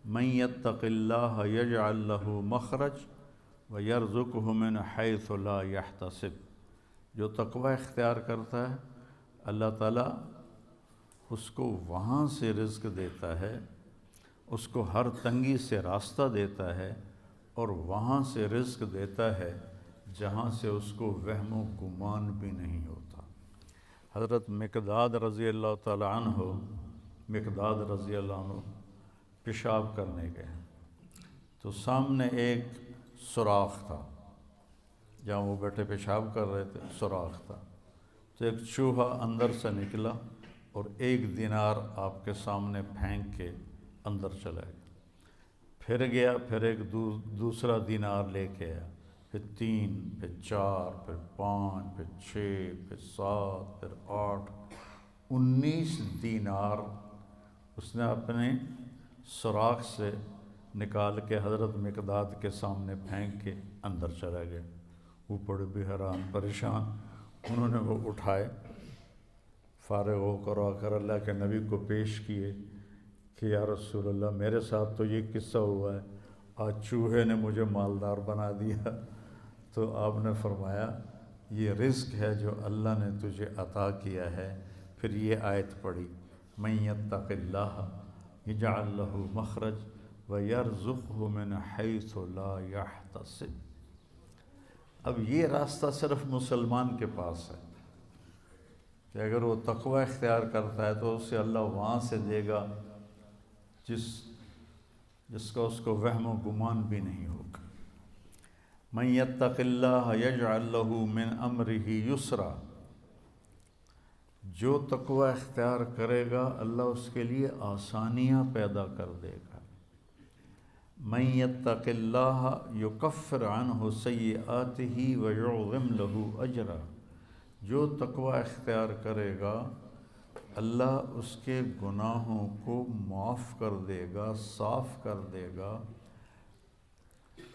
من یتق اللہ یجعل لہ مخرج ویرزقہ من حیث لا یحتسب، جو تقوی اختیار کرتا ہے اللہ تعالیٰ اس کو وہاں سے رزق دیتا ہے، اس کو ہر تنگی سے راستہ دیتا ہے، اور وہاں سے رزق دیتا ہے جہاں سے اس کو وہم و گمان بھی نہیں ہوتا۔ حضرت مقداد رضی اللہ تعالیٰ عنہ پیشاب کرنے گئے تو سامنے ایک سوراخ تھا، جہاں وہ بیٹھے پیشاب کر رہے تھے سوراخ تھا، تو ایک چوہا اندر سے نکلا اور 1 دینار آپ کے سامنے پھینک کے اندر چلا گیا، پھر گیا، پھر ایک دوسرا دینار لے کے آیا، پھر 3، پھر 4، پھر 5، پھر 6، پھر 7، پھر 8، 19 دینار اس نے اپنے سوراخ سے نکال کے حضرت مقداد کے سامنے پھینک کے اندر چلا گیا۔ وہ بڑے بھی حیران پریشان، انہوں نے وہ اٹھائے، فارغ ہو کر آ کر اللہ کے نبی کو پیش کیے کہ یا رسول اللہ میرے ساتھ تو یہ قصہ ہوا ہے، آج چوہے نے مجھے مالدار بنا دیا۔ تو آپ نے فرمایا یہ رزق ہے جو اللہ نے تجھے عطا کیا ہے۔ پھر یہ آیت پڑھی، من یتق اللہ یجعل لہ مخرج ویرزقہ من حیث لا یحتسب۔ اب یہ راستہ صرف مسلمان کے پاس ہے کہ اگر وہ تقوی اختیار کرتا ہے تو اسے اللہ وہاں سے دے گا جس کا اس کو وہم و گمان بھی نہیں ہوگا۔ من یتق اللہ یجعل لہ من امرہ یسرا، جو تقوی اختیار کرے گا اللہ اس کے لیے آسانیاں پیدا کر دے گا۔ من یتق اللہ یکفر عنہ سیئاتہ ویعظم لہ اجرا، جو تقوی اختیار کرے گا اللہ اس کے گناہوں کو معاف کر دے گا، صاف کر دے گا۔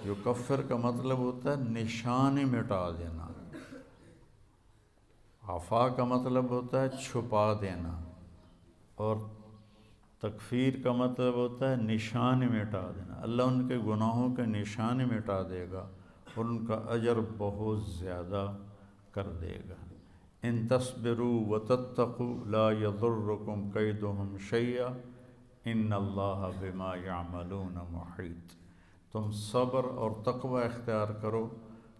یکفر کا مطلب ہوتا ہے نشان مٹا دینا، عفا کا مطلب ہوتا ہے چھپا دینا، اور تکفیر کا مطلب ہوتا ہے نشان مٹا دینا۔ اللہ ان کے گناہوں کے نشان مٹا دے گا اور ان کا اجر بہت زیادہ کر دے گا۔ ان تصبروا وتتقوا لا یضرکم کیدہم شیئا ان اللہ بما یعملون محیط۔ تم صبر اور تقوی اختیار کرو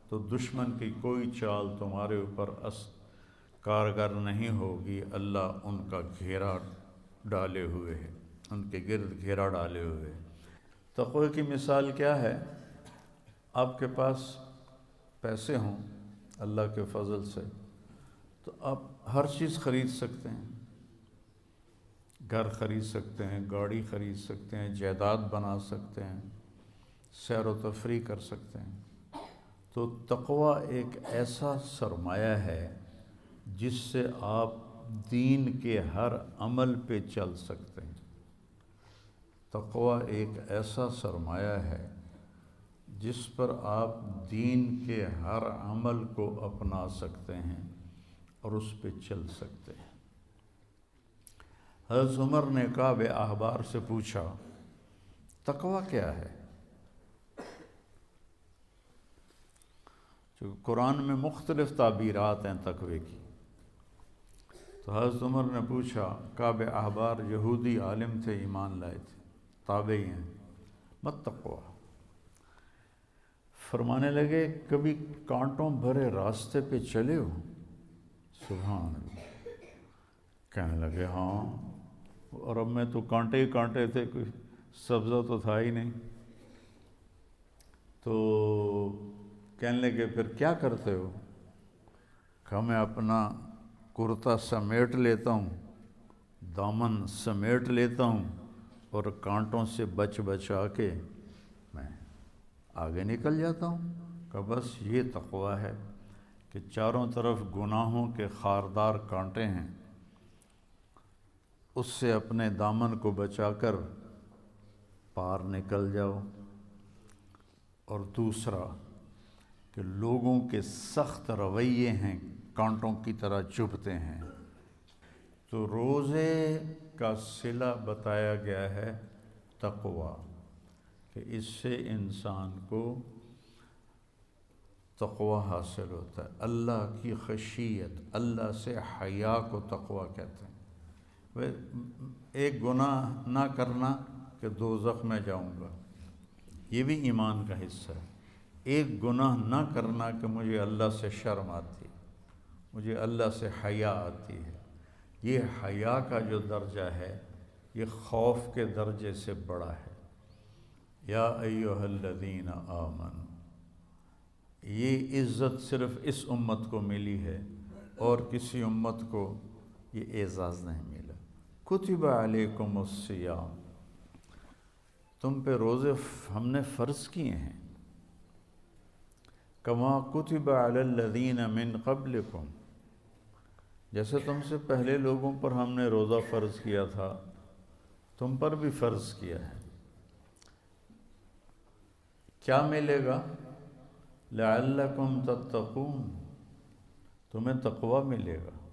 تو دشمن کی کوئی چال تمہارے اوپر کارگر نہیں ہوگی، اللہ ان کا گھیرا ڈالے ہوئے ہے، ان کے گرد گھیرا ڈالے ہوئے ہے۔ تقوی کی مثال کیا ہے؟ آپ کے پاس پیسے ہوں اللہ کے فضل سے تو آپ ہر چیز خرید سکتے ہیں، گھر خرید سکتے ہیں، گاڑی خرید سکتے ہیں، جائیداد بنا سکتے ہیں، سیر و تفریح کر سکتے ہیں۔ تو تقوی ایک ایسا سرمایہ ہے جس سے آپ دین کے ہر عمل پہ چل سکتے ہیں۔ تقوی ایک ایسا سرمایہ ہے جس پر آپ دین کے ہر عمل کو اپنا سکتے ہیں اور اس پہ چل سکتے ہیں۔ حضرت عمر نے کعب احبار سے پوچھا تقوی کیا ہے؟ چونکہ قرآن میں مختلف تعبیرات ہیں تقوی کی، تو حضرت عمر نے پوچھا، کعب احبار یہودی عالم تھے، ایمان لائے تھے، تابعی ہیں، مت تقوی؟ فرمانے لگے کبھی کانٹوں بھرے راستے پہ چلے ہو؟ سبحان اللہ۔ کہنے لگے ہاں، اور اب میں تو کانٹے ہی کانٹے تھے، کوئی سبزہ تو تھا ہی نہیں۔ تو کہنے لگے پھر کیا کرتے ہو؟ کہا میں اپنا کرتا سمیٹ لیتا ہوں، دامن سمیٹ لیتا ہوں، اور کانٹوں سے بچا کے میں آگے نکل جاتا ہوں۔ کہ بس یہ تقوی ہے کہ چاروں طرف گناہوں کے خاردار کانٹے ہیں، اس سے اپنے دامن کو بچا کر پار نکل جاؤ۔ اور دوسرا کہ لوگوں کے سخت رویے ہیں، کانٹوں کی طرح چبھتے ہیں، تو روزے کا صلہ بتایا گیا ہے تقوی، کہ اس سے انسان کو تقوی حاصل ہوتا ہے، اللہ کی خشیت، اللہ سے حیا کو تقوی کہتے ہیں۔ ایک گناہ نہ کرنا کہ دوزخ میں جاؤں گا، یہ بھی ایمان کا حصہ ہے۔ ایک گناہ نہ کرنا کہ مجھے اللہ سے شرم آتی ہے، مجھے اللہ سے حیا آتی ہے، یہ حیا کا جو درجہ ہے یہ خوف کے درجے سے بڑا ہے۔ یا ایھا الذین آمنوا، یہ عزت صرف اس امت کو ملی ہے اور کسی امت کو یہ اعزاز نہیں ملا۔ کتب علیکم الصیام، تم پہ روزے ہم نے فرض کیے ہیں، کما کتب علی الذین من قبلکم، جیسے تم سے پہلے لوگوں پر ہم نے روزہ فرض کیا تھا تم پر بھی فرض کیا ہے۔ کیا ملے گا؟ لعلکم تتقون، تمہیں تقوی ملے گا۔